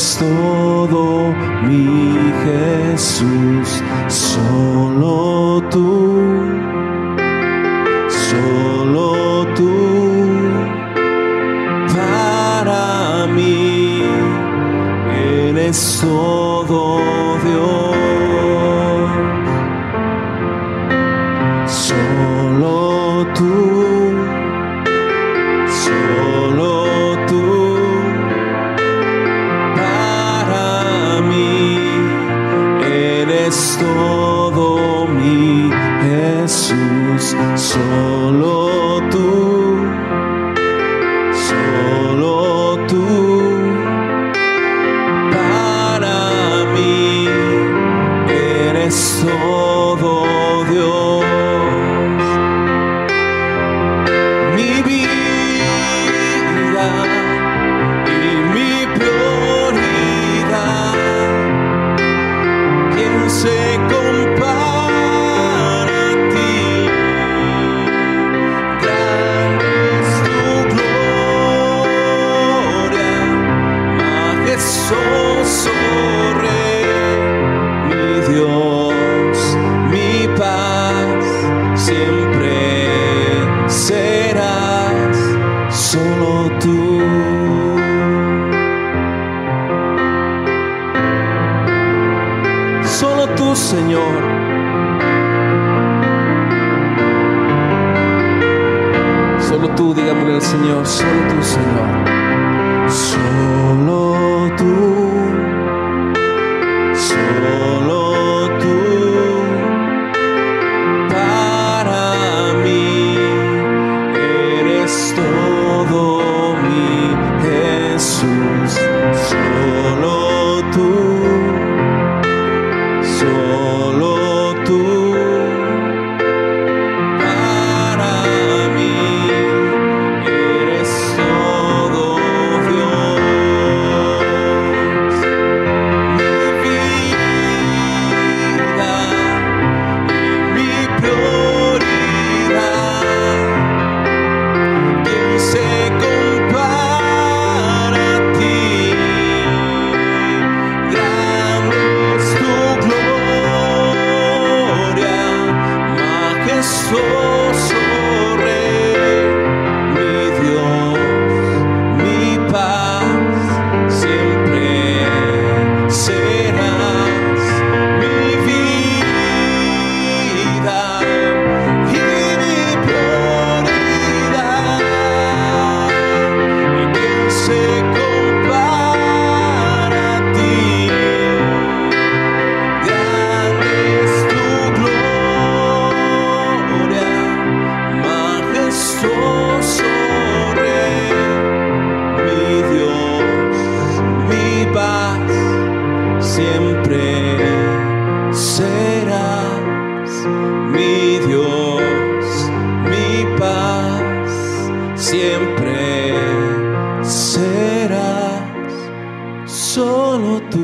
eres todo, mi Jesús, solo tú, solo tú, para mí eres todo, Dios, solo tú, solo tú, para mí eres todo, mi Jesús, solo tú, solo tú, para mí eres todo, Dios. Mi vida y mi prioridad, ¿quién se compara a ti? Grande es tu gloria, majestuoso Rey, mi Dios, mi paz, siempre serás solo tú. Solo tú, Señor. Solo tú, digámosle al Señor, solo tú, Señor. Solo tú, solo tú, para mí eres todo, mi Jesús, solo tú, solo tú, para mí eres todo, Dios. Mi vida y mi prioridad, ¿quién se compara a ti? Grande es tu gloria, majestuoso Rey, mi Dios, mi paz, siempre serás mi vida y mi prioridad. ¿Y quién se compara a ti? Grande es tu gloria, majestuoso Rey, mi Dios, mi paz, siempre serás, mi Dios, mi paz, siempre serás solo tú.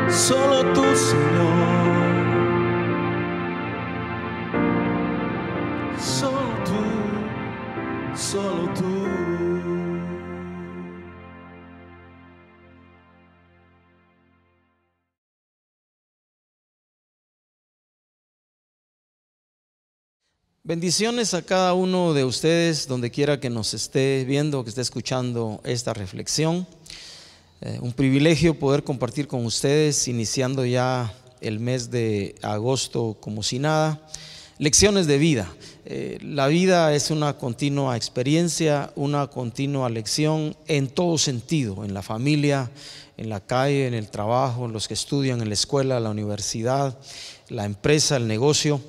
Solo tú, Señor, solo tú, solo tú. Bendiciones a cada uno de ustedes, donde quiera que nos esté viendo, que esté escuchando esta reflexión. Un privilegio poder compartir con ustedes, iniciando ya el mes de agosto como si nada, lecciones de vida. La vida es una continua experiencia, una continua lección en todo sentido, en la familia, en la calle, en el trabajo, los que estudian en la escuela, la universidad, la empresa, el negocio.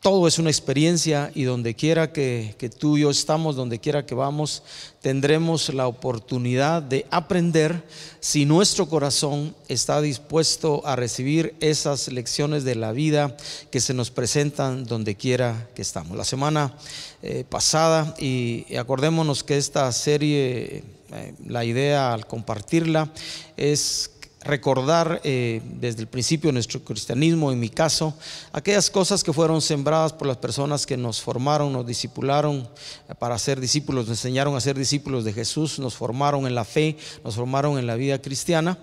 Todo es una experiencia, y donde quiera que tú y yo estamos, donde quiera que vamos, tendremos la oportunidad de aprender si nuestro corazón está dispuesto a recibir esas lecciones de la vida que se nos presentan donde quiera que estamos. La semana pasada, y acordémonos que esta serie, la idea al compartirla es recordar desde el principio de nuestro cristianismo, en mi caso, aquellas cosas que fueron sembradas por las personas que nos formaron, nos discipularon para ser discípulos, nos enseñaron a ser discípulos de Jesús, nos formaron en la fe, nos formaron en la vida cristiana.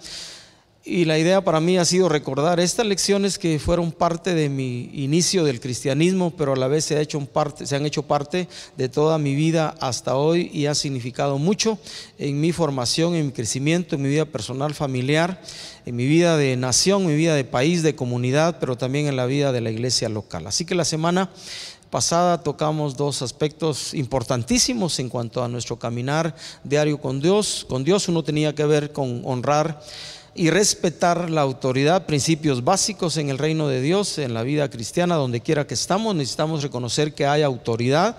Y la idea para mí ha sido recordar estas lecciones que fueron parte de mi inicio del cristianismo, pero a la vez se han hecho parte de toda mi vida hasta hoy, y ha significado mucho en mi formación, en mi crecimiento, en mi vida personal, familiar, en mi vida de nación, en mi vida de país, de comunidad, pero también en la vida de la iglesia local. Así que la semana pasada tocamos dos aspectos importantísimos en cuanto a nuestro caminar diario con Dios. Uno tenía que ver con honrar y respetar la autoridad, principios básicos en el reino de Dios, en la vida cristiana, donde quiera que estamos, necesitamos reconocer que hay autoridad.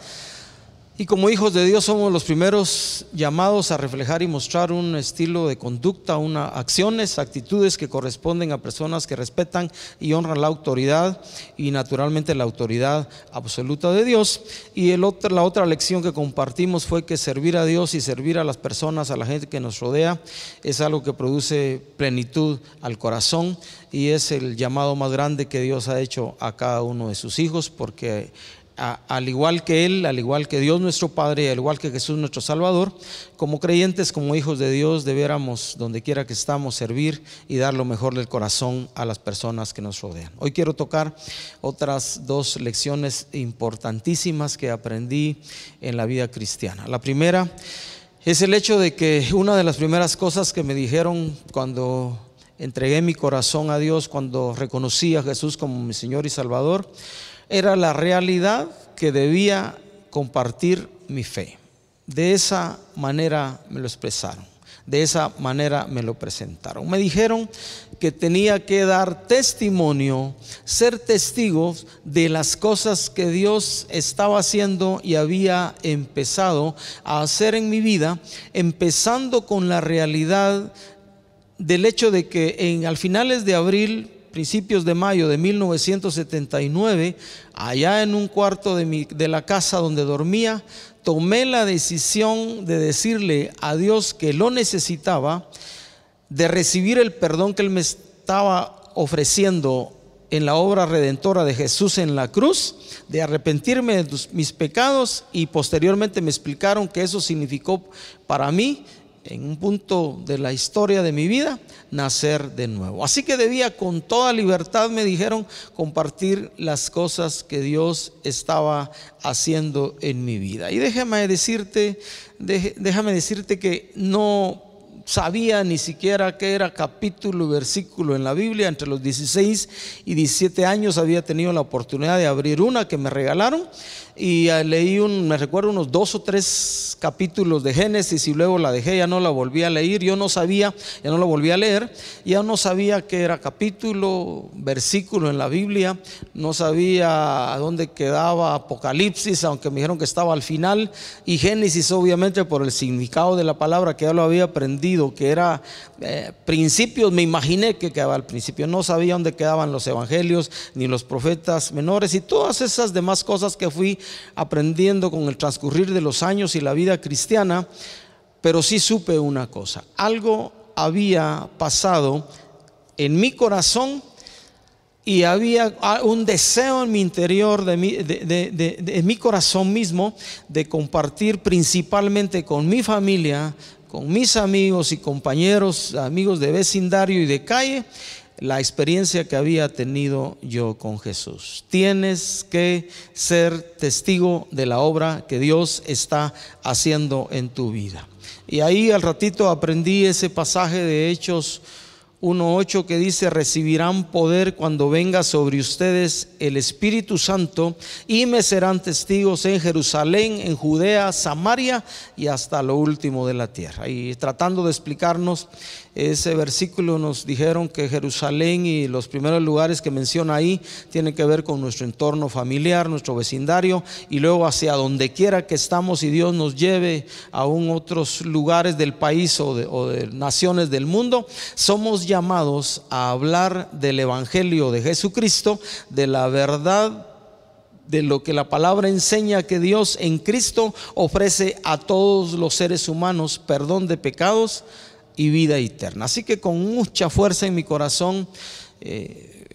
Y como hijos de Dios somos los primeros llamados a reflejar y mostrar un estilo de conducta, acciones, actitudes que corresponden a personas que respetan y honran la autoridad, y naturalmente la autoridad absoluta de Dios. Y la otra lección que compartimos fue que servir a Dios y servir a las personas, a la gente que nos rodea, es algo que produce plenitud al corazón, y es el llamado más grande que Dios ha hecho a cada uno de sus hijos, porque al igual que Él, al igual que Dios nuestro Padre, al igual que Jesús nuestro Salvador, como creyentes, como hijos de Dios, debiéramos, donde quiera que estamos, servir y dar lo mejor del corazón a las personas que nos rodean. Hoy quiero tocar otras dos lecciones importantísimas que aprendí en la vida cristiana. La primera es el hecho de que una de las primeras cosas que me dijeron cuando entregué mi corazón a Dios, cuando reconocí a Jesús como mi Señor y Salvador, era la realidad que debía compartir mi fe. De esa manera me lo expresaron, de esa manera me lo presentaron. Me dijeron que tenía que dar testimonio, ser testigo de las cosas que Dios estaba haciendo y había empezado a hacer en mi vida, empezando con la realidad del hecho de que al finales de abril, principios de mayo de 1979, allá en un cuarto de la casa donde dormía, tomé la decisión de decirle a Dios que lo necesitaba, de recibir el perdón que Él me estaba ofreciendo en la obra redentora de Jesús en la cruz, de arrepentirme de mis pecados, y posteriormente me explicaron que eso significó para mí, en un punto de la historia de mi vida, nacer de nuevo. Así que debía con toda libertad, me dijeron, compartir las cosas que Dios estaba haciendo en mi vida. Y déjame decirte que no sabía ni siquiera qué era capítulo y versículo en la Biblia. Entre los 16 y 17 años había tenido la oportunidad de abrir una que me regalaron, y leí me recuerdo unos 2 o 3 capítulos de Génesis, y luego la dejé, ya no la volví a leer. Yo no sabía, ya no la volví a leer, ya no sabía qué era capítulo, versículo en la Biblia, no sabía a dónde quedaba Apocalipsis, aunque me dijeron que estaba al final, y Génesis obviamente por el significado de la palabra que ya lo había aprendido, que era principios, me imaginé que quedaba al principio. No sabía dónde quedaban los evangelios, ni los profetas menores, y todas esas demás cosas que fui aprendiendo con el transcurrir de los años y la vida cristiana. Pero sí supe una cosa: algo había pasado en mi corazón, y había un deseo en mi interior, de mi corazón mismo, de compartir principalmente con mi familia, con mis amigos y compañeros, amigos de vecindario y de calle, la experiencia que había tenido yo con Jesús. Tienes que ser testigo de la obra que Dios está haciendo en tu vida. Y ahí al ratito aprendí ese pasaje de Hechos 1:8 que dice: recibirán poder cuando venga sobre ustedes el Espíritu Santo, y me serán testigos en Jerusalén, en Judea, Samaria y hasta lo último de la tierra. Y tratando de explicarnos ese versículo, nos dijeron que Jerusalén y los primeros lugares que menciona ahí tienen que ver con nuestro entorno familiar, nuestro vecindario, y luego hacia donde quiera que estamos y Dios nos lleve aún otros lugares del país o de naciones del mundo, somos llamados a hablar del Evangelio de Jesucristo, de la verdad, de lo que la palabra enseña, que Dios en Cristo ofrece a todos los seres humanos perdón de pecados y vida eterna. Así que con mucha fuerza en mi corazón,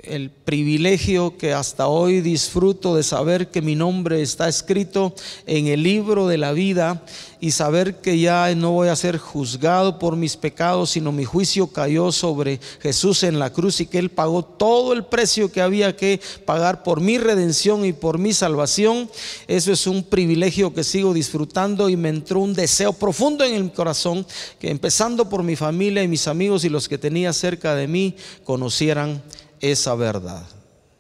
el privilegio que hasta hoy disfruto de saber que mi nombre está escrito en el libro de la vida y saber que ya no voy a ser juzgado por mis pecados, sino mi juicio cayó sobre Jesús en la cruz y que Él pagó todo el precio que había que pagar por mi redención y por mi salvación. Eso es un privilegio que sigo disfrutando y me entró un deseo profundo en el corazón que, empezando por mi familia y mis amigos y los que tenía cerca de mí, conocieran esa verdad.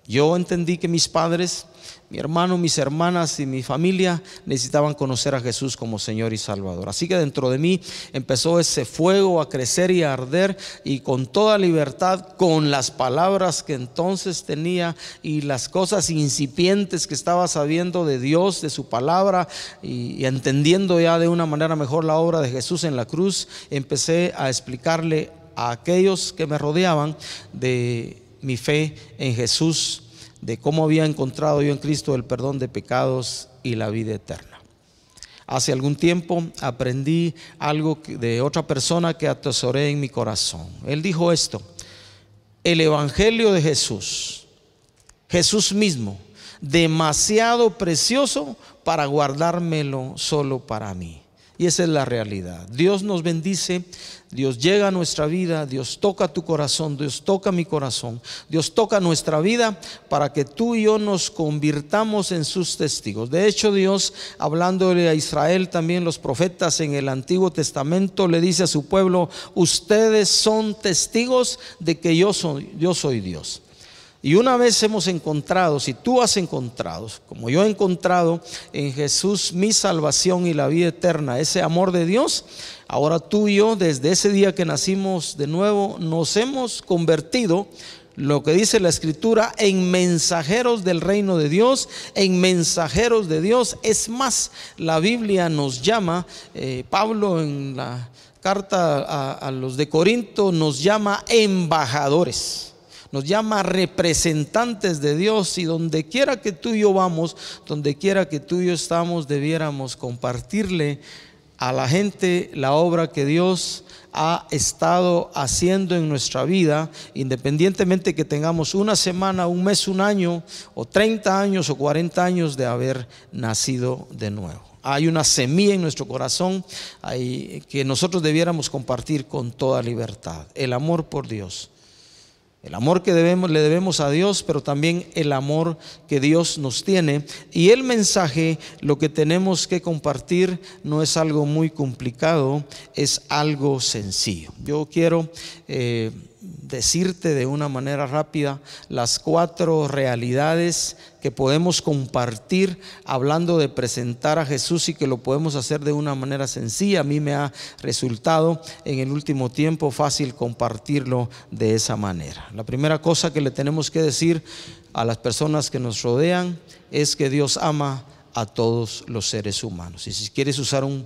Yo entendí que mis padres, mi hermano, mis hermanas y mi familia necesitaban conocer a Jesús como Señor y Salvador. Así que dentro de mí empezó ese fuego a crecer y a arder, y con toda libertad, con las palabras que entonces tenía y las cosas incipientes que estaba sabiendo de Dios, de su palabra, y entendiendo ya de una manera mejor la obra de Jesús en la cruz, empecé a explicarle a aquellos que me rodeaban de mi fe en Jesús, de cómo había encontrado yo en Cristo el perdón de pecados y la vida eterna. Hace algún tiempo aprendí algo de otra persona que atesoré en mi corazón. Él dijo esto: el evangelio de Jesús, Jesús mismo, demasiado precioso para guardármelo solo para mí. Y esa es la realidad. Dios nos bendice, Dios llega a nuestra vida, Dios toca tu corazón, Dios toca mi corazón, Dios toca nuestra vida para que tú y yo nos convirtamos en sus testigos. De hecho, Dios, hablándole a Israel, también los profetas en el Antiguo Testamento, le dice a su pueblo: ustedes son testigos de que yo soy Dios. Y una vez hemos encontrado, si tú has encontrado, como yo he encontrado en Jesús mi salvación y la vida eterna, ese amor de Dios, ahora tú y yo, desde ese día que nacimos de nuevo, nos hemos convertido, lo que dice la Escritura, en mensajeros del reino de Dios, en mensajeros de Dios. Es más, la Biblia nos llama, Pablo en la carta a los de Corinto nos llama embajadores, nos llama representantes de Dios, y donde quiera que tú y yo vamos, donde quiera que tú y yo estamos, debiéramos compartirle a la gente la obra que Dios ha estado haciendo en nuestra vida, independientemente que tengamos una semana, un mes, un año, o 30 años o 40 años de haber nacido de nuevo. Hay una semilla en nuestro corazón que nosotros debiéramos compartir con toda libertad: el amor por Dios. El amor que le debemos a Dios, pero también el amor que Dios nos tiene. Y el mensaje, lo que tenemos que compartir, no es algo muy complicado, es algo sencillo. Yo quiero decirte de una manera rápida las 4 realidades que podemos compartir hablando de presentar a Jesús, y que lo podemos hacer de una manera sencilla. A mí me ha resultado en el último tiempo fácil compartirlo de esa manera. La primera cosa que le tenemos que decir a las personas que nos rodean es que Dios ama a todos los seres humanos. Y si quieres usar un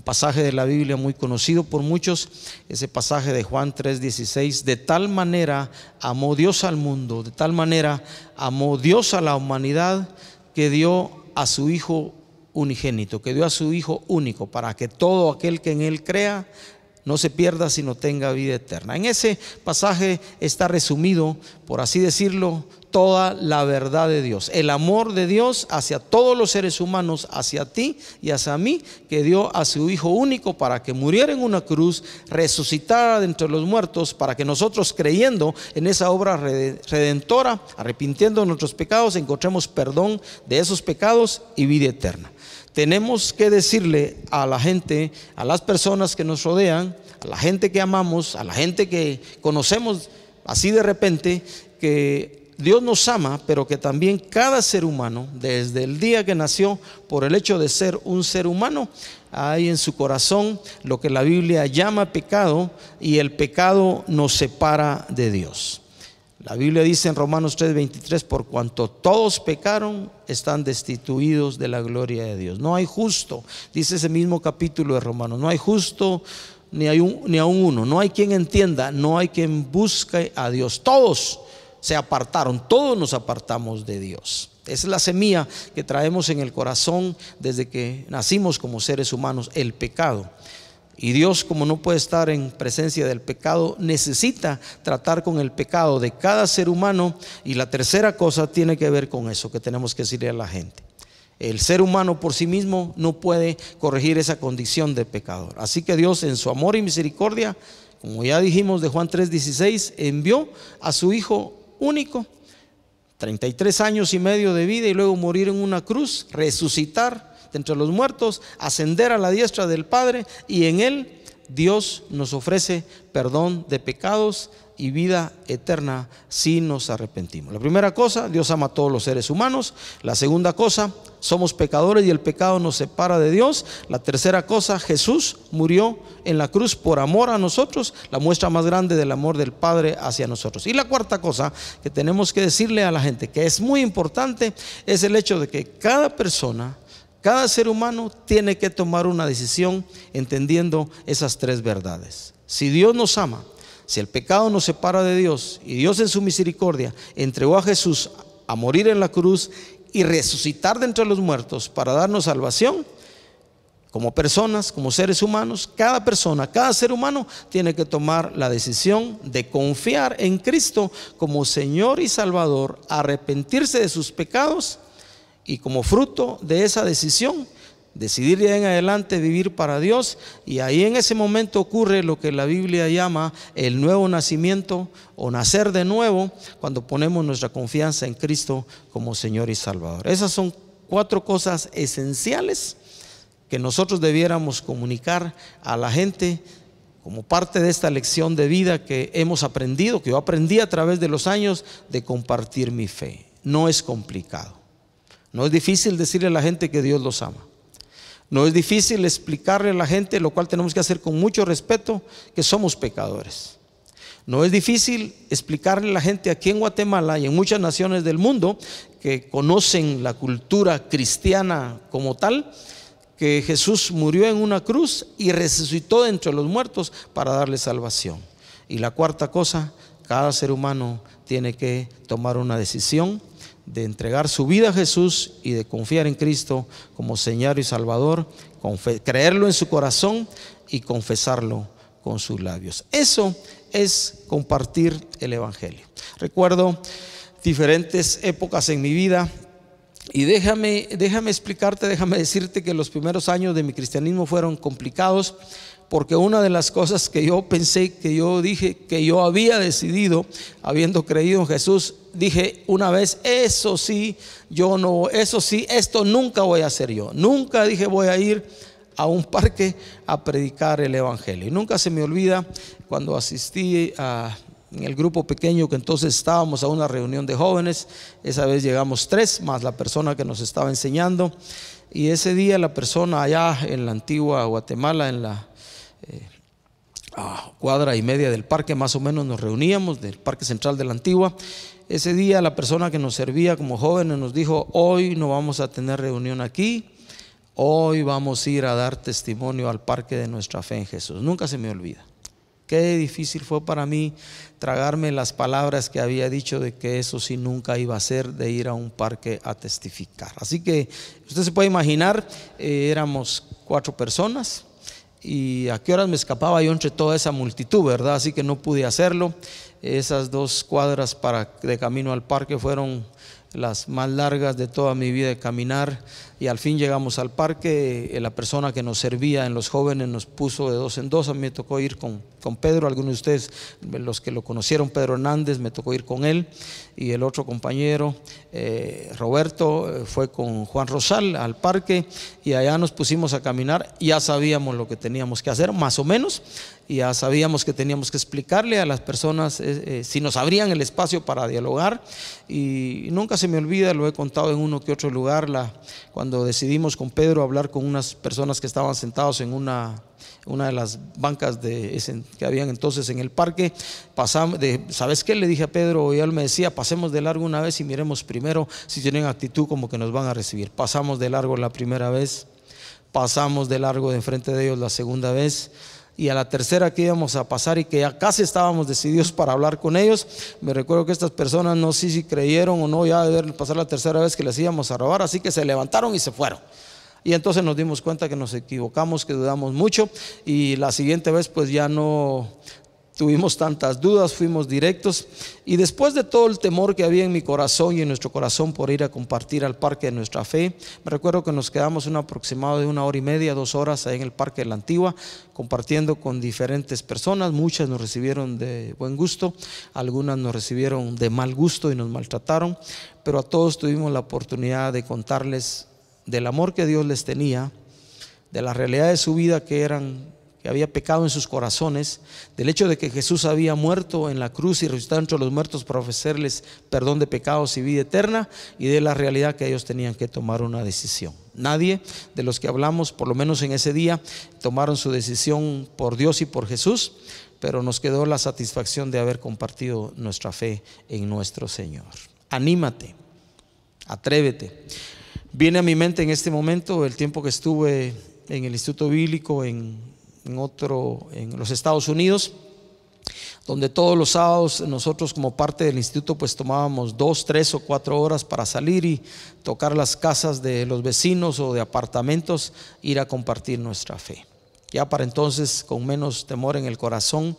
pasaje de la Biblia muy conocido por muchos, ese pasaje de Juan 3:16: de tal manera amó Dios al mundo, de tal manera amó Dios a la humanidad, que dio a su Hijo unigénito, que dio a su Hijo único, para que todo aquel que en Él crea no se pierda, sino tenga vida eterna. En ese pasaje está resumido, por así decirlo, toda la verdad de Dios, el amor de Dios hacia todos los seres humanos, hacia ti y hacia mí, que dio a su Hijo único para que muriera en una cruz, resucitara de entre los muertos, para que nosotros, creyendo en esa obra redentora, arrepintiendo de nuestros pecados, encontremos perdón de esos pecados y vida eterna. Tenemos que decirle a la gente, a las personas que nos rodean, a la gente que amamos, a la gente que conocemos así de repente, que Dios nos ama, pero que también cada ser humano, desde el día que nació, por el hecho de ser un ser humano, hay en su corazón lo que la Biblia llama pecado, y el pecado nos separa de Dios. La Biblia dice en Romanos 3:23: por cuanto todos pecaron, están destituidos de la gloria de Dios. No hay justo, dice ese mismo capítulo de Romanos, no hay justo ni aún uno, no hay quien entienda, no hay quien busque a Dios. Todos se apartaron, todos nos apartamos de Dios. Esa es la semilla que traemos en el corazón desde que nacimos como seres humanos, el pecado. Y Dios, como no puede estar en presencia del pecado, necesita tratar con el pecado de cada ser humano. Y la tercera cosa tiene que ver con eso que tenemos que decirle a la gente. El ser humano por sí mismo no puede corregir esa condición de pecador. Así que Dios, en su amor y misericordia, como ya dijimos de Juan 3:16, envió a su Hijo único, 33 años y medio de vida, y luego morir en una cruz, resucitar de entre los muertos, ascender a la diestra del Padre, y en Él Dios nos ofrece perdón de pecados y vida eterna si nos arrepentimos. La primera cosa, Dios ama a todos los seres humanos. La segunda cosa, somos pecadores y el pecado nos separa de Dios. La tercera cosa, Jesús murió en la cruz por amor a nosotros, la muestra más grande del amor del Padre hacia nosotros. Y la cuarta cosa que tenemos que decirle a la gente, que es muy importante, es el hecho de que cada persona, cada ser humano tiene que tomar una decisión entendiendo esas tres verdades. Si Dios nos ama, si el pecado nos separa de Dios, y Dios en su misericordia entregó a Jesús a morir en la cruz y resucitar de entre los muertos para darnos salvación, como personas, como seres humanos, cada persona, cada ser humano tiene que tomar la decisión de confiar en Cristo como Señor y Salvador, arrepentirse de sus pecados, y como fruto de esa decisión, decidir de ahí en adelante vivir para Dios. Y ahí en ese momento ocurre lo que la Biblia llama el nuevo nacimiento o nacer de nuevo, cuando ponemos nuestra confianza en Cristo como Señor y Salvador. Esas son cuatro cosas esenciales que nosotros debiéramos comunicar a la gente como parte de esta lección de vida que hemos aprendido, que yo aprendí a través de los años de compartir mi fe. No es complicado. No es difícil decirle a la gente que Dios los ama. No es difícil explicarle a la gente, lo cual tenemos que hacer con mucho respeto, que somos pecadores. No es difícil explicarle a la gente aquí en Guatemala y en muchas naciones del mundo que conocen la cultura cristiana como tal, que Jesús murió en una cruz y resucitó de entre los muertos para darle salvación. Y la cuarta cosa, cada ser humano tiene que tomar una decisión de entregar su vida a Jesús y de confiar en Cristo como Señor y Salvador, creerlo en su corazón y confesarlo con sus labios. Eso es compartir el Evangelio. Recuerdo diferentes épocas en mi vida, y déjame explicarte, déjame decirte que los primeros años de mi cristianismo fueron complicados, porque una de las cosas que yo pensé, que yo dije, que yo había decidido, habiendo creído en Jesús, dije una vez, eso sí, esto nunca voy a hacer yo. Nunca dije voy a ir a un parque a predicar el Evangelio. Y nunca se me olvida cuando asistí en el grupo pequeño que entonces estábamos a una reunión de jóvenes. Esa vez llegamos 3 más la persona que nos estaba enseñando. Y ese día la persona allá en la antigua Guatemala, en la cuadra y media del parque más o menos nos reuníamos, del parque central de la antigua. Ese día la persona que nos servía como jóvenes nos dijo: hoy no vamos a tener reunión aquí, hoy vamos a ir a dar testimonio al parque de nuestra fe en Jesús. Nunca se me olvida. Qué difícil fue para mí tragarme las palabras que había dicho de que eso sí nunca iba a ser, de ir a un parque a testificar. Así que usted se puede imaginar, éramos 4 personas. Y a qué horas me escapaba yo entre toda esa multitud, ¿verdad? Así que no pude hacerlo. Esas 2 cuadras de camino al parque fueron las más largas de toda mi vida de caminar, y al fin llegamos al parque. La persona que nos servía en los jóvenes nos puso de 2 en 2. A mí me tocó ir con Pedro. Algunos de ustedes, los que lo conocieron, Pedro Hernández, me tocó ir con él, y el otro compañero, Roberto, fue con Juan Rosal al parque, y allá nos pusimos a caminar. Ya sabíamos lo que teníamos que hacer, más o menos, y ya sabíamos que teníamos que explicarle a las personas si nos abrían el espacio para dialogar. Y nunca se me olvida, lo he contado en uno que otro lugar, cuando decidimos con Pedro hablar con unas personas que estaban sentados en una de las bancas que habían entonces en el parque. ¿Sabes qué? Le dije a Pedro, y él me decía: pasemos de largo una vez y miremos primero si tienen actitud como que nos van a recibir. Pasamos de largo la primera vez, pasamos de largo de enfrente de ellos la segunda vez, y a la tercera que íbamos a pasar y que ya casi estábamos decididos para hablar con ellos, me recuerdo que estas personas, no sé si creyeron o no, ya de ver pasar la tercera vez que les íbamos a robar, así que se levantaron y se fueron. Y entonces nos dimos cuenta que nos equivocamos, que dudamos mucho, y la siguiente vez pues ya no tuvimos tantas dudas, fuimos directos. Y después de todo el temor que había en mi corazón y en nuestro corazón por ir a compartir al Parque de Nuestra Fe, me recuerdo que nos quedamos un aproximado de 1 hora y media, 2 horas ahí en el Parque de la Antigua, compartiendo con diferentes personas. Muchas nos recibieron de buen gusto, algunas nos recibieron de mal gusto y nos maltrataron, pero a todos tuvimos la oportunidad de contarles del amor que Dios les tenía, de la realidad de su vida que había pecado en sus corazones, del hecho de que Jesús había muerto en la cruz y resucitado entre los muertos para ofrecerles perdón de pecados y vida eterna, y de la realidad que ellos tenían que tomar una decisión. Nadie de los que hablamos, por lo menos en ese día, tomaron su decisión por Dios y por Jesús, pero nos quedó la satisfacción de haber compartido nuestra fe en nuestro Señor. Anímate, atrévete. Viene a mi mente en este momento el tiempo que estuve en el Instituto Bíblico en los Estados Unidos, donde todos los sábados nosotros como parte del instituto pues tomábamos 2, 3 o 4 horas para salir y tocar las casas de los vecinos o de apartamentos, ir a compartir nuestra fe. Ya para entonces con menos temor en el corazón,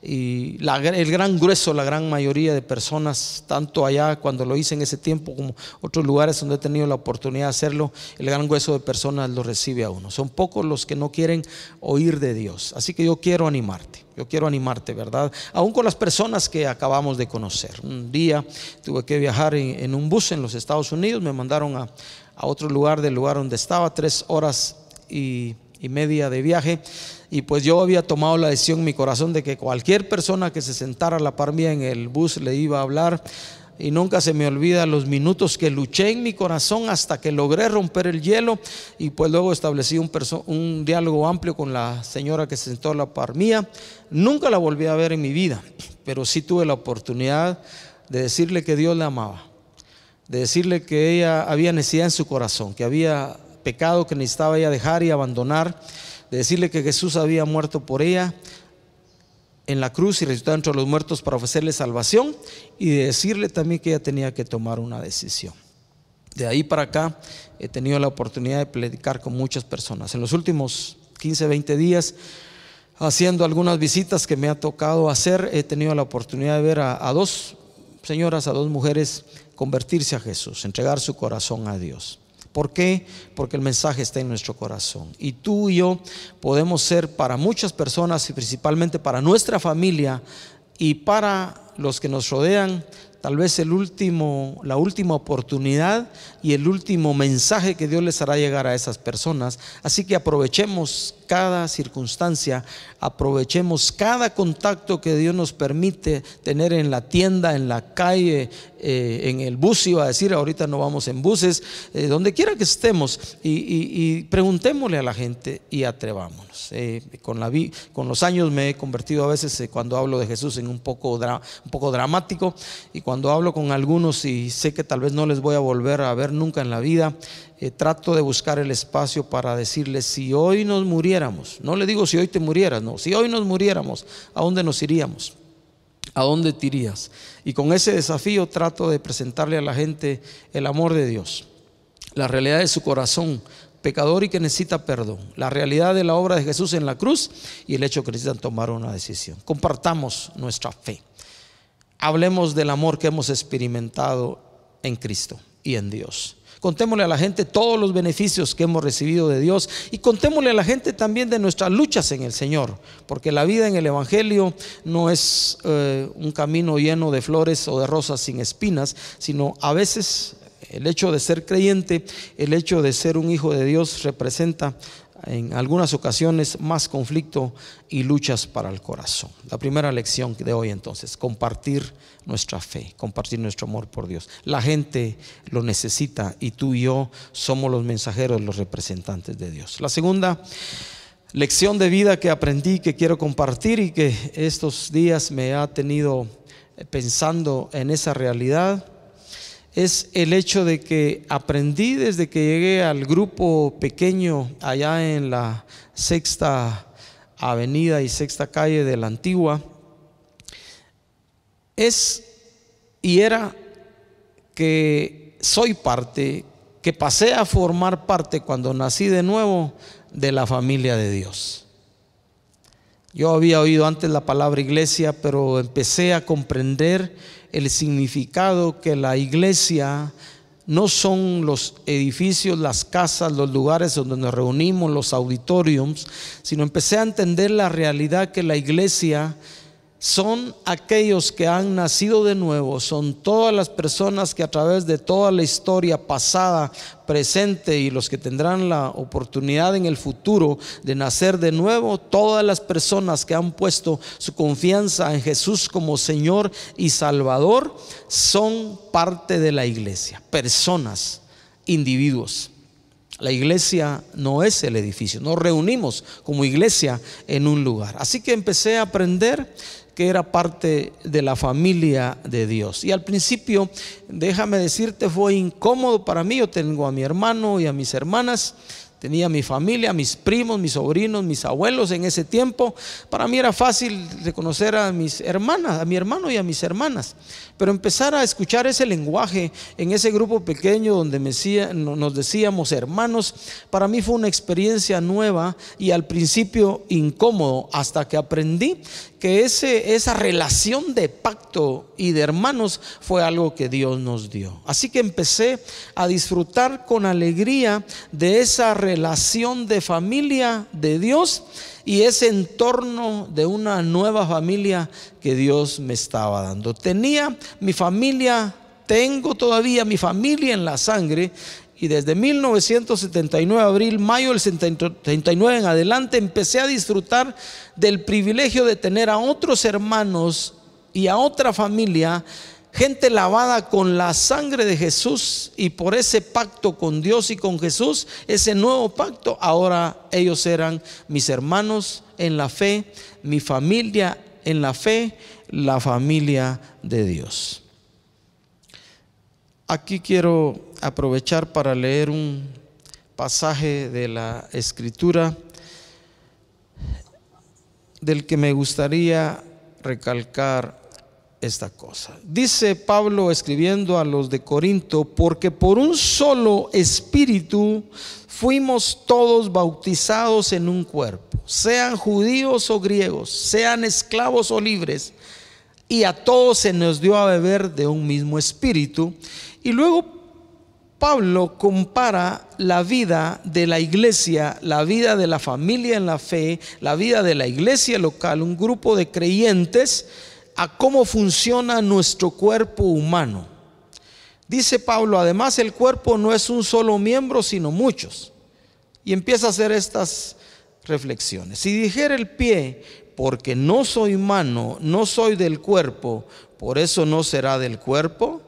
y el gran grueso, la gran mayoría de personas, tanto allá cuando lo hice en ese tiempo como otros lugares donde he tenido la oportunidad de hacerlo, el gran grueso de personas lo recibe a uno. Son pocos los que no quieren oír de Dios. Así que yo quiero animarte, ¿verdad? Aún con las personas que acabamos de conocer. Un día tuve que viajar en un bus en los Estados Unidos, me mandaron a otro lugar del lugar donde estaba, 3 horas y media de viaje, y pues yo había tomado la decisión en mi corazón de que cualquier persona que se sentara a la par mía en el bus le iba a hablar, y nunca se me olvida los minutos que luché en mi corazón hasta que logré romper el hielo, y pues luego establecí un diálogo amplio con la señora que se sentó a la par mía. Nunca la volví a ver en mi vida, pero sí tuve la oportunidad de decirle que Dios la amaba, de decirle que ella había necesidad en su corazón, que había pecado que necesitaba ella dejar y abandonar, de decirle que Jesús había muerto por ella en la cruz y resucitado entre los muertos para ofrecerle salvación, y de decirle también que ella tenía que tomar una decisión. De ahí para acá he tenido la oportunidad de predicar con muchas personas. En los últimos 15, 20 días, haciendo algunas visitas que me ha tocado hacer, he tenido la oportunidad de ver a 2 señoras, a 2 mujeres convertirse a Jesús, entregar su corazón a Dios. ¿Por qué? Porque el mensaje está en nuestro corazón, y tú y yo podemos ser para muchas personas, y principalmente para nuestra familia y para los que nos rodean, tal vez la última oportunidad y el último mensaje que Dios les hará llegar a esas personas. Así que aprovechemos cada circunstancia, aprovechemos cada contacto que Dios nos permite tener en la tienda, en la calle, en el bus, iba a decir, ahorita no vamos en buses, donde quiera que estemos, y preguntémosle a la gente y atrevámonos. Con los años me he convertido a veces, cuando hablo de Jesús, en un poco dramático, y cuando hablo con algunos y sé que tal vez no les voy a volver a ver nunca en la vida, trato de buscar el espacio para decirles: si hoy nos muriéramos, no le digo si hoy te murieras, no, si hoy nos muriéramos, ¿a dónde nos iríamos? ¿A dónde te irías? Y con ese desafío trato de presentarle a la gente el amor de Dios, la realidad de su corazón pecador y que necesita perdón, la realidad de la obra de Jesús en la cruz y el hecho que necesitan tomar una decisión. Compartamos nuestra fe, hablemos del amor que hemos experimentado en Cristo y en Dios. Contémosle a la gente todos los beneficios que hemos recibido de Dios, y contémosle a la gente también de nuestras luchas en el Señor, porque la vida en el Evangelio no es un camino lleno de flores o de rosas sin espinas, sino a veces el hecho de ser creyente, el hecho de ser un hijo de Dios, representa en algunas ocasiones más conflicto y luchas para el corazón. La primera lección de hoy, entonces, compartir nuestra fe, compartir nuestro amor por Dios. La gente lo necesita, y tú y yo somos los mensajeros, los representantes de Dios. La segunda lección de vida que aprendí, que quiero compartir y que estos días me ha tenido pensando en esa realidad, es el hecho de que aprendí desde que llegué al grupo pequeño allá en la 6ª Avenida y 6ª Calle de la Antigua, era que soy parte que pasé a formar parte, cuando nací de nuevo, de la familia de Dios. Yo había oído antes la palabra iglesia, pero empecé a comprender el significado que la iglesia no son los edificios, las casas, los lugares donde nos reunimos, los auditoriums, sino empecé a entender la realidad que la iglesia son aquellos que han nacido de nuevo, son todas las personas que a través de toda la historia pasada, presente y los que tendrán la oportunidad en el futuro de nacer de nuevo, todas las personas que han puesto su confianza en Jesús como Señor y Salvador, son parte de la iglesia, personas, individuos. La iglesia no es el edificio, nos reunimos como iglesia en un lugar. Así que empecé a aprender que era parte de la familia de Dios. Y al principio, déjame decirte, fue incómodo para mí. Yo tengo a mi hermano y a mis hermanas, tenía mi familia, mis primos, mis sobrinos, mis abuelos en ese tiempo. Para mí era fácil reconocer a mis hermanas, a mi hermano y a mis hermanas. Pero empezar a escuchar ese lenguaje en ese grupo pequeño donde nos decíamos hermanos, para mí fue una experiencia nueva y al principio incómodo, hasta que aprendí que esa relación de pacto y de hermanos fue algo que Dios nos dio. Así que empecé a disfrutar con alegría de esa relación de familia de Dios y ese entorno de una nueva familia que Dios me estaba dando. Tenía mi familia, tengo todavía mi familia en la sangre. Y desde 1979, abril, mayo del 79 en adelante, empecé a disfrutar del privilegio de tener a otros hermanos y a otra familia, gente lavada con la sangre de Jesús, y por ese pacto con Dios y con Jesús, ese nuevo pacto, ahora ellos eran mis hermanos en la fe, mi familia en la fe, la familia de Dios. Aquí quiero aprovechar para leer un pasaje de la Escritura del que me gustaría recalcar esta cosa. Dice Pablo escribiendo a los de Corinto: porque por un solo espíritu fuimos todos bautizados en un cuerpo, sean judíos o griegos, sean esclavos o libres, y a todos se nos dio a beber de un mismo espíritu. Y luego Pablo compara la vida de la iglesia, la vida de la familia en la fe, la vida de la iglesia local, un grupo de creyentes, a cómo funciona nuestro cuerpo humano. Dice Pablo: además el cuerpo no es un solo miembro, sino muchos. Y empieza a hacer estas reflexiones. Si dijera el pie: porque no soy mano, no soy del cuerpo, por eso no será del cuerpo.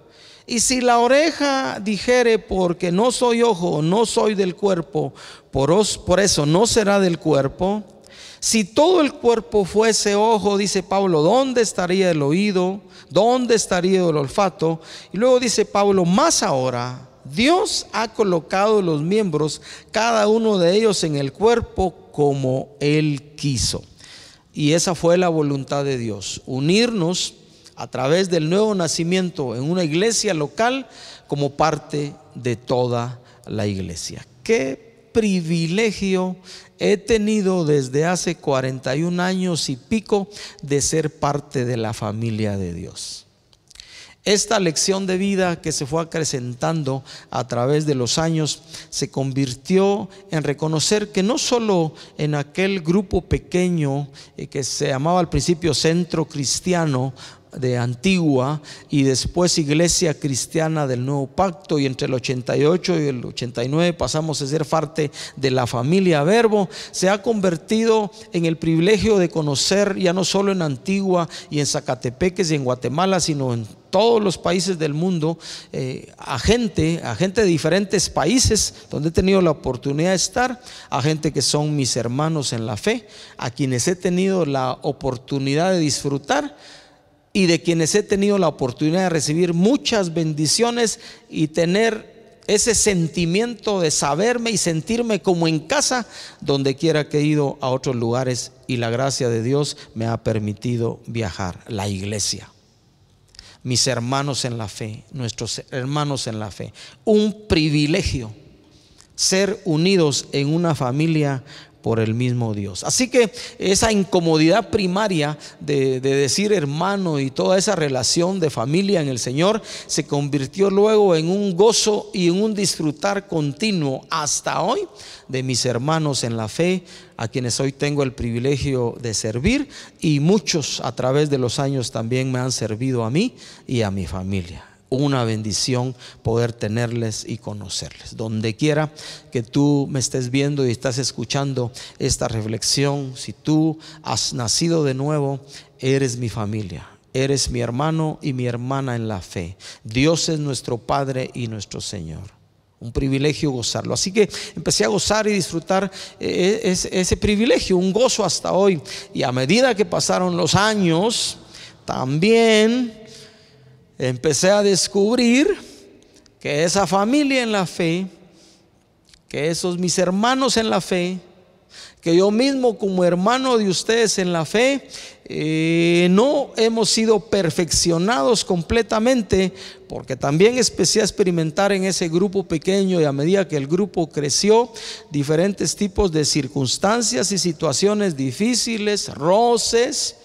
Y si la oreja dijere: porque no soy ojo, no soy del cuerpo, por eso no será del cuerpo. Si todo el cuerpo fuese ojo, dice Pablo, ¿dónde estaría el oído? ¿Dónde estaría el olfato? Y luego dice Pablo: más ahora Dios ha colocado los miembros, cada uno de ellos en el cuerpo como Él quiso. Y esa fue la voluntad de Dios: unirnos a través del nuevo nacimiento en una iglesia local como parte de toda la iglesia. Qué privilegio he tenido desde hace 41 años y pico de ser parte de la familia de Dios. Esta lección de vida que se fue acrecentando a través de los años se convirtió en reconocer que no solo en aquel grupo pequeño que se llamaba al principio Centro Cristiano de Antigua y después Iglesia Cristiana del Nuevo Pacto, y entre el 88 y el 89 pasamos a ser parte de la familia Verbo, se ha convertido en el privilegio de conocer ya no solo en Antigua y en Zacatepeques y en Guatemala, sino en todos los países del mundo, a gente de diferentes países donde he tenido la oportunidad de estar, a gente que son mis hermanos en la fe, a quienes he tenido la oportunidad de disfrutar y de quienes he tenido la oportunidad de recibir muchas bendiciones y tener ese sentimiento de saberme y sentirme como en casa donde quiera que he ido a otros lugares, y la gracia de Dios me ha permitido viajar. La iglesia. mis hermanos en la fe, nuestros hermanos en la fe. Un privilegio ser unidos en una familia por el mismo Dios. Así que esa incomodidad primaria de decir hermano y toda esa relación de familia en el Señor se convirtió luego en un gozo y en un disfrutar continuo hasta hoy de mis hermanos en la fe, a quienes hoy tengo el privilegio de servir, y muchos a través de los años también me han servido a mí y a mi familia. Una bendición poder tenerles y conocerles. Donde quiera que tú me estés viendo y estás escuchando esta reflexión, si tú has nacido de nuevo, eres mi familia, eres mi hermano y mi hermana en la fe. Dios es nuestro Padre y nuestro Señor. Un privilegio gozarlo. Así que empecé a gozar y disfrutar ese privilegio, un gozo hasta hoy. Y a medida que pasaron los años, también empecé a descubrir que esa familia en la fe, que esos mis hermanos en la fe, que yo mismo como hermano de ustedes en la fe, no hemos sido perfeccionados completamente, porque también empecé a experimentar en ese grupo pequeño, y a medida que el grupo creció, diferentes tipos de circunstancias y situaciones difíciles, roces,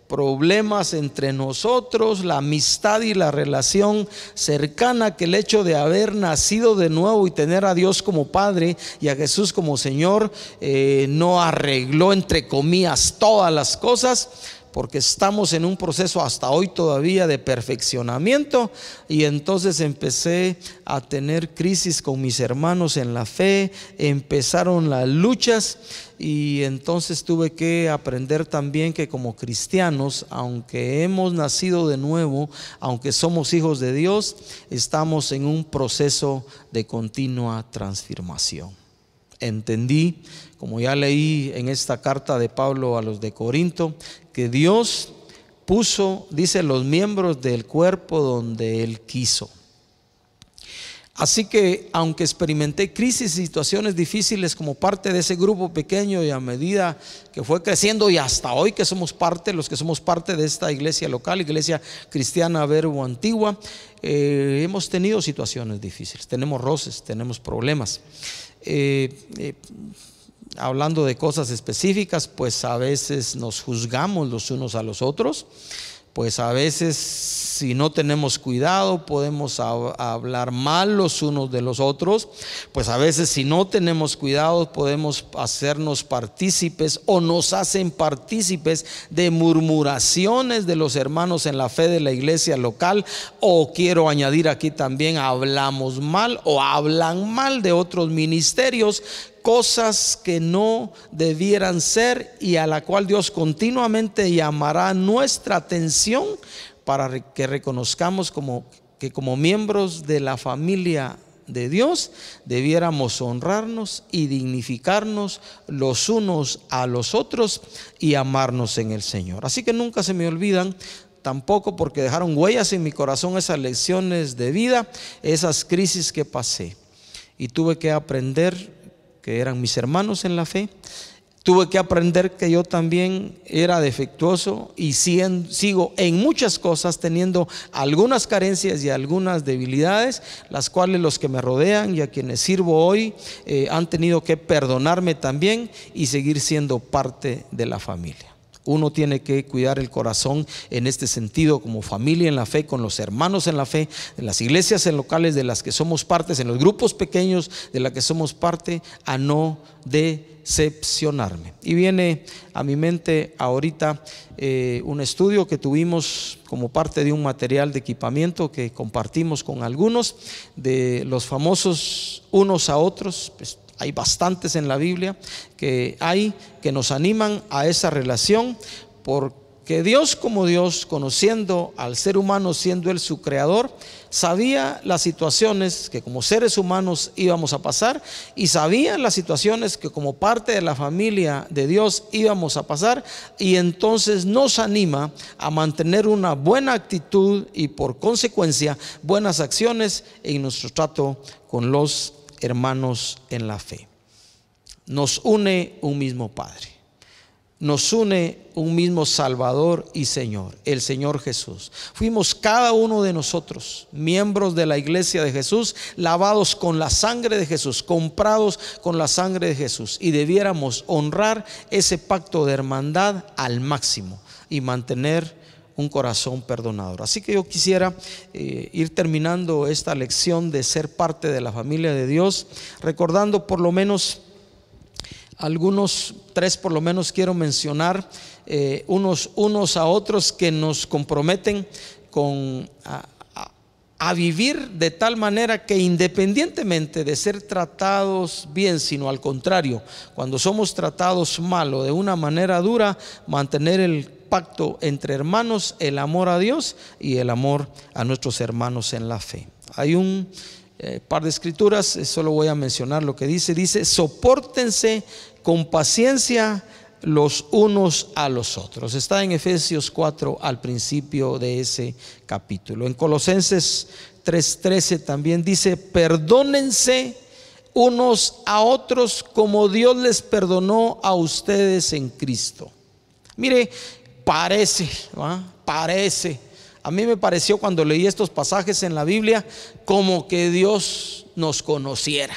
problemas entre nosotros, la amistad y la relación cercana, que el hecho de haber nacido de nuevo y tener a Dios como Padre y a Jesús como Señor no arregló, entre comillas, todas las cosas, porque estamos en un proceso hasta hoy todavía de perfeccionamiento. Y entonces empecé a tener crisis con mis hermanos en la fe, empezaron las luchas, y entonces tuve que aprender también que como cristianos, aunque hemos nacido de nuevo, aunque somos hijos de Dios, estamos en un proceso de continua transformación. Entendí, como ya leí en esta carta de Pablo a los de Corinto, que Dios puso, dice, los miembros del cuerpo donde Él quiso. Así que aunque experimenté crisis y situaciones difíciles como parte de ese grupo pequeño, y a medida que fue creciendo y hasta hoy que somos parte, los que somos parte de esta iglesia local, Iglesia Cristiana Verbo Antigua, hemos tenido situaciones difíciles, tenemos roces, tenemos problemas. Hablando de cosas específicas, pues a veces nos juzgamos los unos a los otros. Pues a veces, si no tenemos cuidado, podemos hablar mal los unos de los otros. Pues a veces, si no tenemos cuidado, podemos hacernos partícipes o nos hacen partícipes de murmuraciones de los hermanos en la fe de la iglesia local. O quiero añadir aquí también, hablamos mal o hablan mal de otros ministerios, cosas que no debieran ser, y a la cual Dios continuamente llamará nuestra atención para que reconozcamos que como miembros de la familia de Dios debiéramos honrarnos y dignificarnos los unos a los otros y amarnos en el Señor. Así que nunca se me olvidan, tampoco porque dejaron huellas en mi corazón, esas lecciones de vida, esas crisis que pasé, y tuve que aprender que eran mis hermanos en la fe. Tuve que aprender que yo también era defectuoso y sigo en muchas cosas teniendo algunas carencias y algunas debilidades, las cuales los que me rodean y a quienes sirvo hoy han tenido que perdonarme también y seguir siendo parte de la familia. Uno tiene que cuidar el corazón en este sentido, como familia en la fe, con los hermanos en la fe, en las iglesias locales de las que somos partes, en los grupos pequeños de las que somos parte, a no decepcionarme. Y viene a mi mente ahorita un estudio que tuvimos como parte de un material de equipamiento que compartimos con algunos, de los famosos unos a otros. Pues hay bastantes en la Biblia que nos animan a esa relación, porque Dios, como Dios, conociendo al ser humano, siendo Él su creador, sabía las situaciones que como seres humanos íbamos a pasar, y sabía las situaciones que como parte de la familia de Dios íbamos a pasar, y entonces nos anima a mantener una buena actitud y por consecuencia buenas acciones en nuestro trato con los hermanos en la fe. Nos une un mismo Padre. nos une un mismo Salvador y Señor, el Señor Jesús. Fuimos cada uno de nosotros miembros de la iglesia de Jesús, lavados con la sangre de Jesús, comprados con la sangre de Jesús, y debiéramos honrar ese pacto de hermandad al máximo y mantener un corazón perdonador. Así que yo quisiera ir terminando esta lección de ser parte de la familia de Dios, recordando por lo menos algunos, 3 por lo menos quiero mencionar, unos a otros que nos comprometen a vivir de tal manera que, independientemente de ser tratados bien, sino al contrario, cuando somos tratados mal o de una manera dura, mantener el pacto entre hermanos, el amor a Dios y el amor a nuestros hermanos en la fe. Hay un par de escrituras, solo voy a mencionar lo que dice: sopórtense con paciencia los unos a los otros. Está en Efesios 4 al principio de ese capítulo. En Colosenses 3:13 también dice: perdónense unos a otros como Dios les perdonó a ustedes en Cristo. Mire, parece, a mí me pareció, cuando leí estos pasajes en la Biblia, como que Dios nos conociera.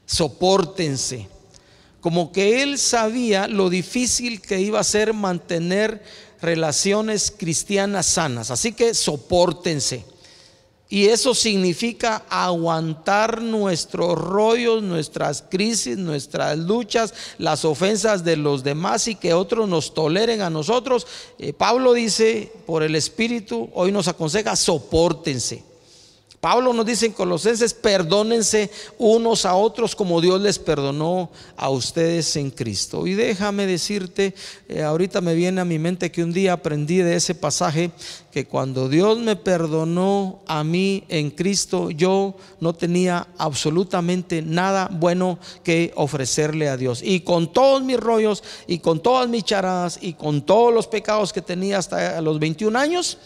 Sopórtense, como que Él sabía lo difícil que iba a ser mantener relaciones cristianas sanas. Así que sopórtense. Y eso significa aguantar nuestros rollos, nuestras crisis, nuestras luchas, las ofensas de los demás, y que otros nos toleren a nosotros. Pablo dice, por el Espíritu, hoy nos aconseja: sopórtense. Pablo nos dice en Colosenses: perdónense unos a otros como Dios les perdonó a ustedes en Cristo. Y déjame decirte, ahorita me viene a mi mente que un día aprendí de ese pasaje que cuando Dios me perdonó a mí en Cristo, yo no tenía absolutamente nada bueno que ofrecerle a Dios. Y con todos mis rollos y con todas mis charadas y con todos los pecados que tenía hasta los 21 años,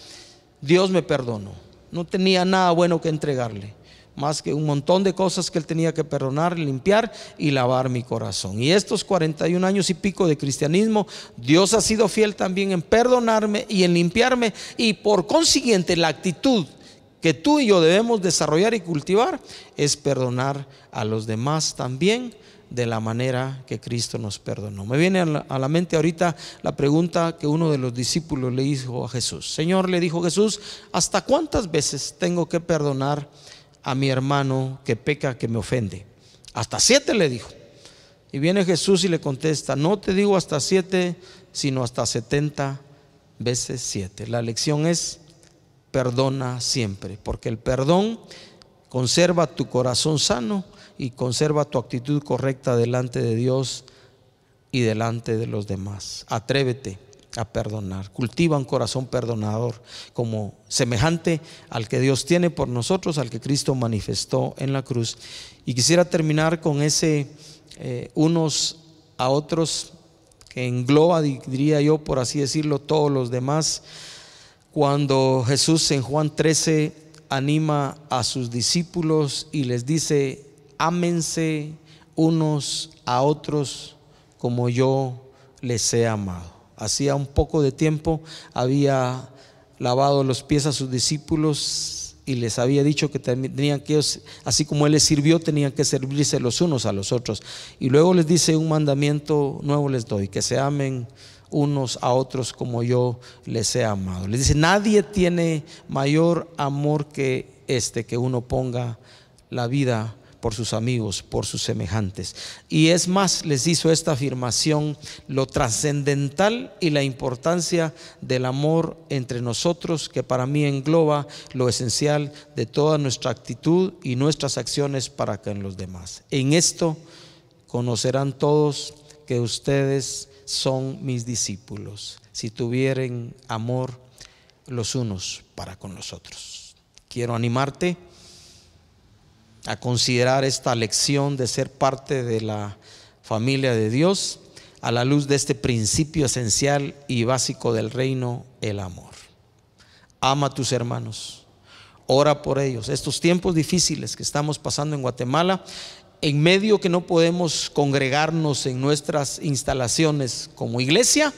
Dios me perdonó. No tenía nada bueno que entregarle, más que un montón de cosas que Él tenía que perdonar, limpiar y lavar mi corazón. Y estos 41 años y pico de cristianismo, Dios ha sido fiel también en perdonarme y en limpiarme. Y por consiguiente, la actitud que tú y yo debemos desarrollar y cultivar es perdonar a los demás también de la manera que Cristo nos perdonó. Me viene a la mente ahorita la pregunta que uno de los discípulos le hizo a Jesús. Señor, le dijo Jesús, ¿hasta cuántas veces tengo que perdonar a mi hermano que peca, que me ofende? Hasta 7, le dijo. Y viene Jesús y le contesta: no te digo hasta 7, sino hasta 70 veces 7. La lección es: perdona siempre, porque el perdón conserva tu corazón sano y conserva tu actitud correcta delante de Dios y delante de los demás. Atrévete a perdonar, cultiva un corazón perdonador, como semejante al que Dios tiene por nosotros, al que Cristo manifestó en la cruz. Y quisiera terminar con ese unos a otros, que engloba, diría yo, por así decirlo, todos los demás. Cuando Jesús en Juan 13 anima a sus discípulos y les dice: ámense unos a otros como yo les he amado. Hacía un poco de tiempo había lavado los pies a sus discípulos y les había dicho que tenían que, así como Él les sirvió, tenían que servirse los unos a los otros. Y luego les dice: un mandamiento nuevo les doy, que se amen unos a otros como yo les he amado. Les dice: nadie tiene mayor amor que este, que uno ponga la vida por sus amigos, por sus semejantes. Y es más, les hizo esta afirmación: lo trascendental y la importancia del amor entre nosotros, que para mí engloba lo esencial de toda nuestra actitud y nuestras acciones para con los demás. En esto conocerán todos que ustedes son mis discípulos, si tuvieren amor los unos para con los otros. Quiero animarte a considerar esta lección de ser parte de la familia de Dios a la luz de este principio esencial y básico del reino: el amor. Ama a tus hermanos, ora por ellos. Estos tiempos difíciles que estamos pasando en Guatemala, en medio que no podemos congregarnos en nuestras instalaciones como iglesia,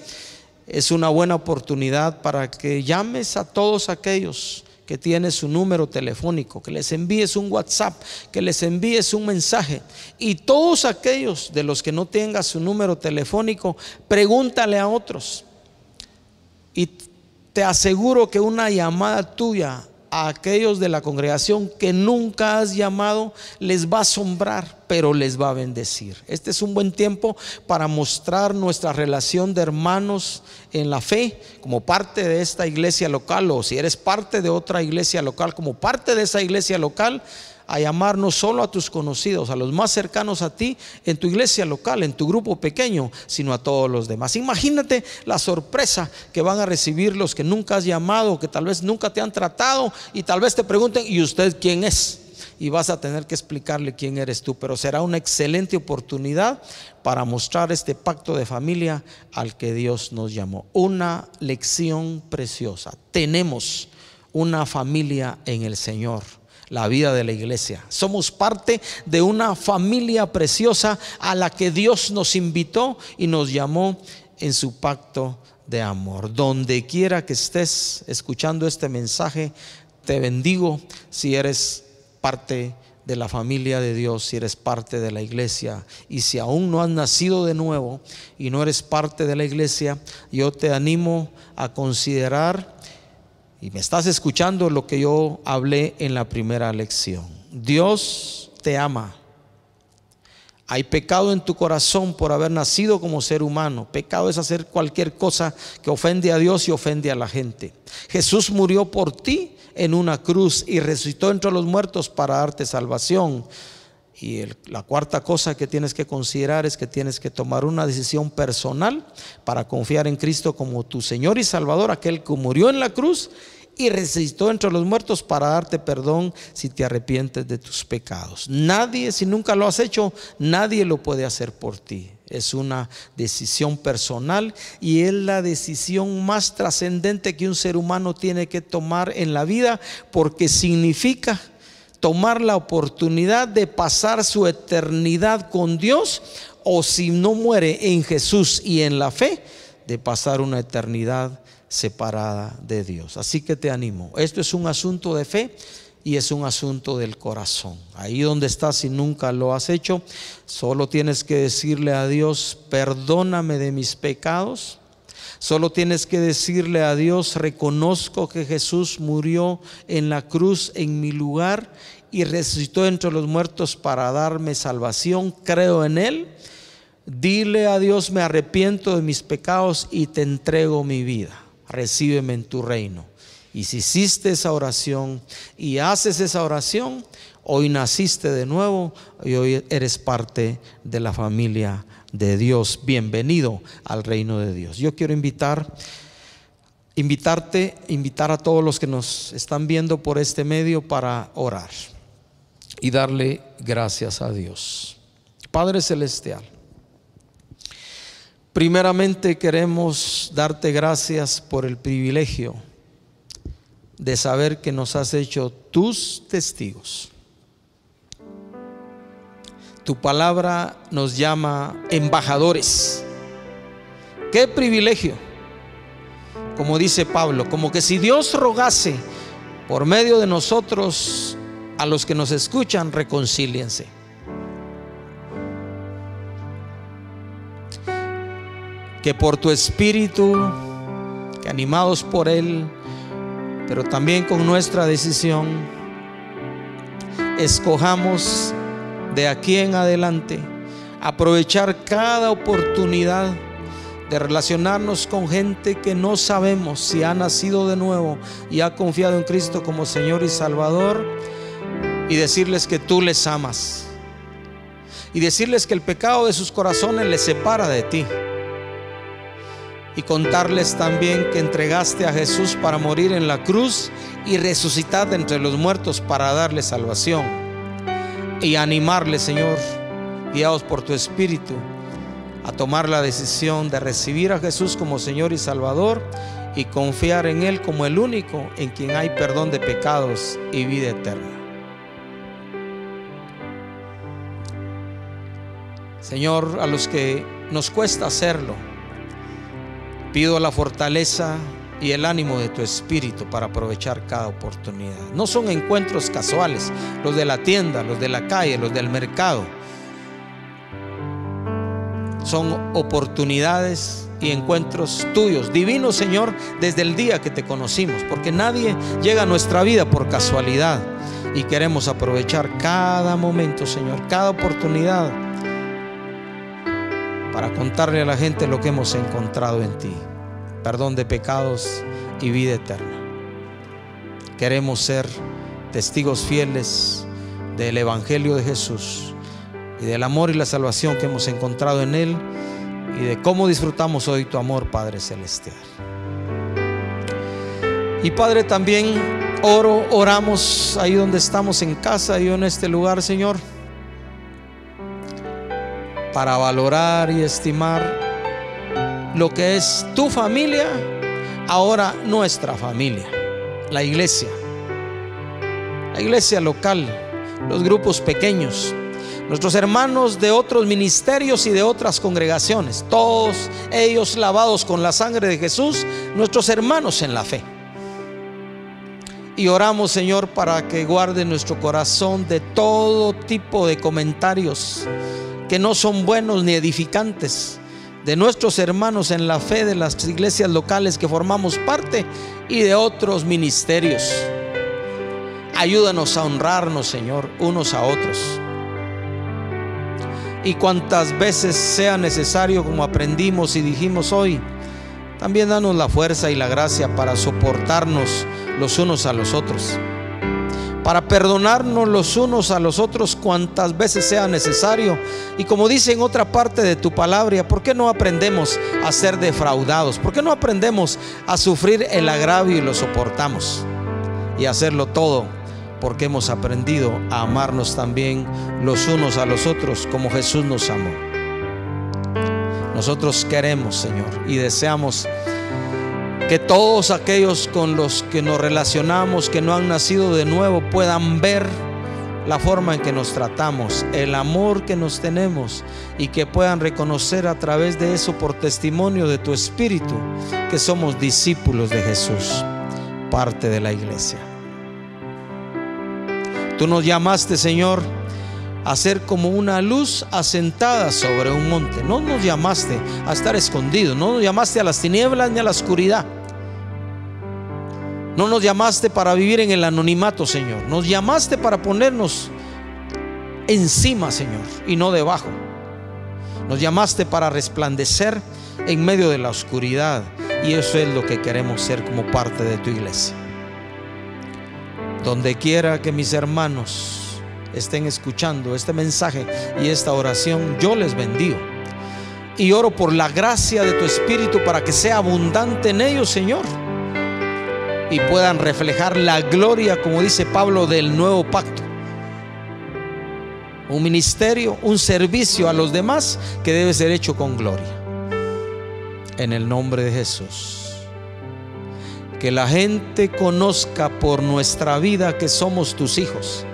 es una buena oportunidad para que llames a todos aquellos que tienen su número telefónico, que les envíes un WhatsApp, que les envíes un mensaje. Y todos aquellos de los que no tengan su número telefónico, pregúntale a otros. Y te aseguro que una llamada tuya a aquellos de la congregación que nunca has llamado les va a asombrar, pero les va a bendecir. Este es un buen tiempo para mostrar nuestra relación de hermanos en la fe como parte de esta iglesia local, o si eres parte de otra iglesia local, como parte de esa iglesia local, a llamar no solo a tus conocidos, a los más cercanos a ti en tu iglesia local, en tu grupo pequeño, sino a todos los demás. Imagínate la sorpresa que van a recibir los que nunca has llamado, que tal vez nunca te han tratado, y tal vez te pregunten: ¿y usted quién es? Y vas a tener que explicarle quién eres tú, pero será una excelente oportunidad para mostrar este pacto de familia al que Dios nos llamó. Una lección preciosa. Tenemos una familia en el Señor. La vida de la iglesia, somos parte de una familia preciosa a la que Dios nos invitó y nos llamó en su pacto de amor. Donde quiera que estés escuchando este mensaje, te bendigo. Si eres parte de la familia de Dios, si eres parte de la iglesia, y si aún no has nacido de nuevo y no eres parte de la iglesia, yo te animo a considerar, y me estás escuchando, lo que yo hablé en la primera lección. Dios te ama. Hay pecado en tu corazón por haber nacido como ser humano. Pecado es hacer cualquier cosa que ofende a Dios y ofende a la gente. Jesús murió por ti en una cruz y resucitó entre los muertos para darte salvación. Y la cuarta cosa que tienes que considerar es que tienes que tomar una decisión personal para confiar en Cristo como tu Señor y Salvador, aquel que murió en la cruz y resucitó entre los muertos para darte perdón si te arrepientes de tus pecados. Nadie, si nunca lo has hecho, nadie lo puede hacer por ti. Es una decisión personal y es la decisión más trascendente que un ser humano tiene que tomar en la vida, porque significa tomar la oportunidad de pasar su eternidad con Dios, o si no muere en Jesús y en la fe, de pasar una eternidad separada de Dios. Así que te animo. Esto es un asunto de fe y es un asunto del corazón. Ahí donde estás, si nunca lo has hecho, solo tienes que decirle a Dios: perdóname de mis pecados. Solo tienes que decirle a Dios: reconozco que Jesús murió en la cruz en mi lugar y resucitó entre los muertos para darme salvación. Creo en Él. Dile a Dios: me arrepiento de mis pecados y te entrego mi vida. Recíbeme en tu reino. Y si hiciste esa oración y haces esa oración, hoy naciste de nuevo y hoy eres parte de la familia de Dios. Bienvenido al reino de Dios. Yo quiero invitar a todos los que nos están viendo por este medio para orar y darle gracias a Dios. Padre celestial, primeramente queremos darte gracias por el privilegio de saber que nos has hecho tus testigos. Tu palabra nos llama embajadores. ¡Qué privilegio! Como dice Pablo, como que si Dios rogase por medio de nosotros a los que nos escuchan: reconcíliense. Que por tu Espíritu, que animados por Él, pero también con nuestra decisión, escojamos de aquí en adelante aprovechar cada oportunidad de relacionarnos con gente que no sabemos si ha nacido de nuevo y ha confiado en Cristo como Señor y Salvador, y decirles que tú les amas, y decirles que el pecado de sus corazones les separa de ti, y contarles también que entregaste a Jesús para morir en la cruz y resucitar de entre los muertos para darles salvación, y animarles, Señor, guiados por tu Espíritu, a tomar la decisión de recibir a Jesús como Señor y Salvador y confiar en Él como el único en quien hay perdón de pecados y vida eterna. Señor, a los que nos cuesta hacerlo, pido la fortaleza y el ánimo de tu Espíritu para aprovechar cada oportunidad. No son encuentros casuales, los de la tienda, los de la calle, los del mercado. Son oportunidades y encuentros tuyos, divinos, Señor, desde el día que te conocimos, porque nadie llega a nuestra vida por casualidad, y queremos aprovechar cada momento, Señor, cada oportunidad para contarle a la gente lo que hemos encontrado en ti: perdón de pecados y vida eterna. Queremos ser testigos fieles del Evangelio de Jesús y del amor y la salvación que hemos encontrado en Él, y de cómo disfrutamos hoy tu amor, Padre Celestial. Y Padre, también oramos ahí donde estamos en casa y en este lugar, Señor, para valorar y estimar lo que es tu familia, ahora nuestra familia, la iglesia local, los grupos pequeños, nuestros hermanos de otros ministerios y de otras congregaciones, todos ellos lavados con la sangre de Jesús, nuestros hermanos en la fe. Y oramos, Señor, para que guarde nuestro corazón de todo tipo de comentarios que no son buenos ni edificantes, de nuestros hermanos en la fe de las iglesias locales que formamos parte y de otros ministerios. Ayúdanos a honrarnos, Señor, unos a otros, y cuantas veces sea necesario, como aprendimos y dijimos hoy, también danos la fuerza y la gracia para soportarnos los unos a los otros, para perdonarnos los unos a los otros cuantas veces sea necesario. Y como dice en otra parte de tu palabra, ¿por qué no aprendemos a ser defraudados? ¿Por qué no aprendemos a sufrir el agravio y lo soportamos? Y hacerlo todo porque hemos aprendido a amarnos también los unos a los otros como Jesús nos amó. Nosotros queremos, Señor, y deseamos que todos aquellos con los que nos relacionamos, que no han nacido de nuevo, puedan ver la forma en que nos tratamos, el amor que nos tenemos, y que puedan reconocer a través de eso, por testimonio de tu Espíritu, que somos discípulos de Jesús, parte de la iglesia. Tú nos llamaste, Señor, a ser como una luz asentada sobre un monte. No nos llamaste a estar escondidos, no nos llamaste a las tinieblas ni a la oscuridad. No nos llamaste para vivir en el anonimato, Señor. Nos llamaste para ponernos encima, Señor, y no debajo. Nos llamaste para resplandecer en medio de la oscuridad, y eso es lo que queremos ser como parte de tu iglesia. Donde quiera que mis hermanos estén escuchando este mensaje y esta oración, yo les bendigo y oro por la gracia de tu Espíritu para que sea abundante en ellos, Señor, y puedan reflejar la gloria, como dice Pablo, del nuevo pacto. Un ministerio, un servicio a los demás que debe ser hecho con gloria. En el nombre de Jesús. Que la gente conozca por nuestra vida que somos tus hijos,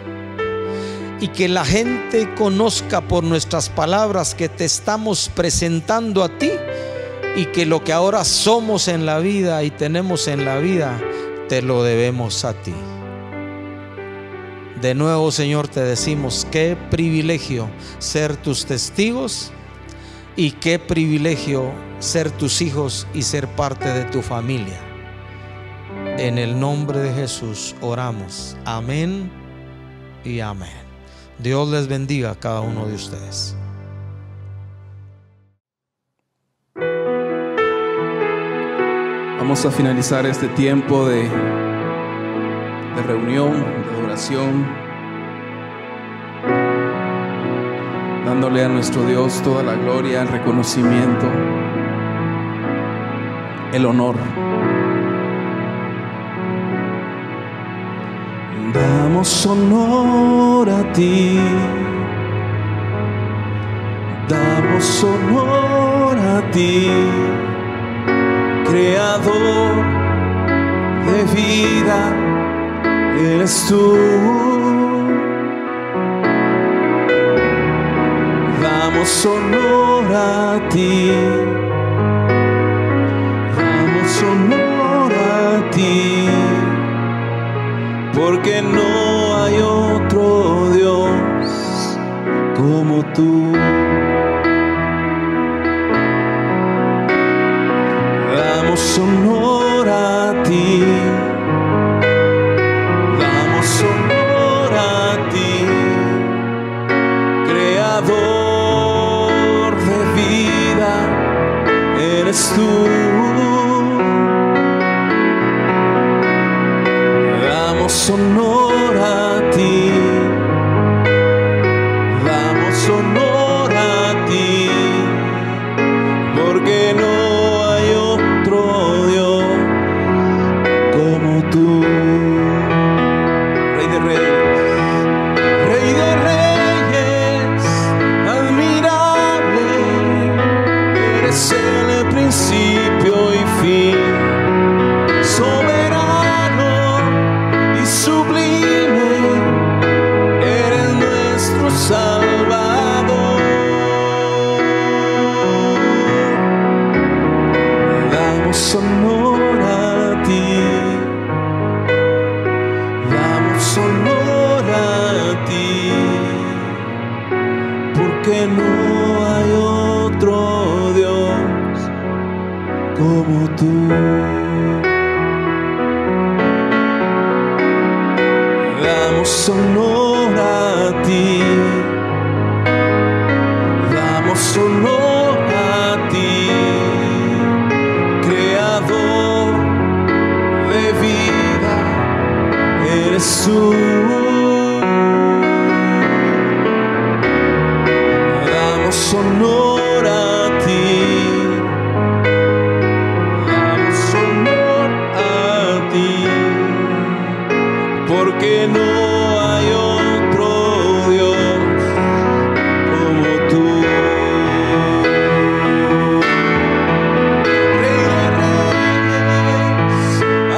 y que la gente conozca por nuestras palabras que te estamos presentando a ti, y que lo que ahora somos en la vida y tenemos en la vida te lo debemos a ti. De nuevo, Señor, te decimos: qué privilegio ser tus testigos, y qué privilegio ser tus hijos y ser parte de tu familia. En el nombre de Jesús oramos. Amén y amén. Dios les bendiga a cada uno de ustedes. Vamos a finalizar este tiempo de reunión, de adoración, dándole a nuestro Dios toda la gloria, el reconocimiento, el honor. Damos honor a ti, damos honor a ti, Creador de vida, eres tú. Damos damos honor a ti, damos honor a ti, porque no hay otro Dios como tú. Damos honor a ti, damos honor a ti, creador de vida, eres tú. Damos honor a ti, damos honor a ti, porque no hay otro Dios como tú. Rey de reyes, Rey de reyes, admirable, eres el principio y fin, soberano y sublime, eres nuestro Salvador. Damos honor a ti, damos honor a ti, porque no hay otro Dios como tú. Damos honor a ti, damos honor a ti, creador de vida, eres tú. Damos honor a ti, damos honor a ti, porque no hay otro Dios como tú. Rey de reyes,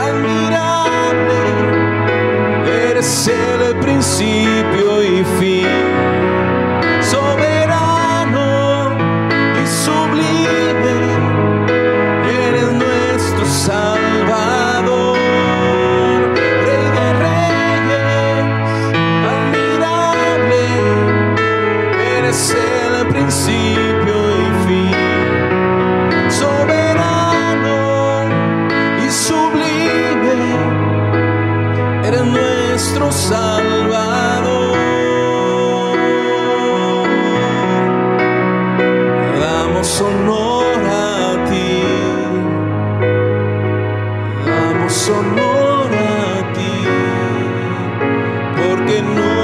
admirable, eres el principio y fin, soberano y sublime, eres nuestro Salvador. Rey de reyes, admirable, eres el principio y fin, soberano y sublime, eres nuestro Salvador. Damos honor a ti, damos honor a ti, porque no